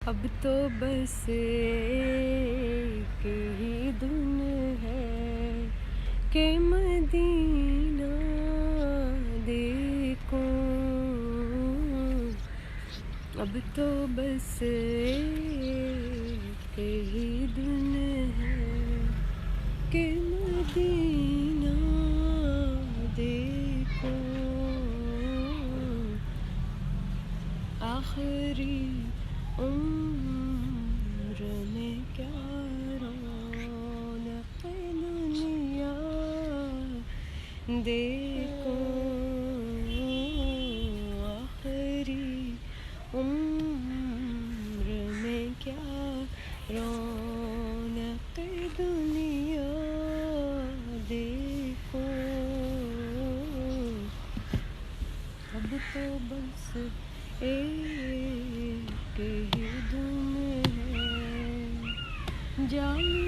اب تو بس ایک ہی دن ہے کہ مدینہ دیکھوں، اب تو بس ایک ہی دن ہے کہ مدینہ دیکھوں، آخری عمر میں کیا رونق دنیا دیکھوں، آخری عمر میں کیا رونق دنیا دیکھوں، اب تو بس ایک ہی دن ہے، جانے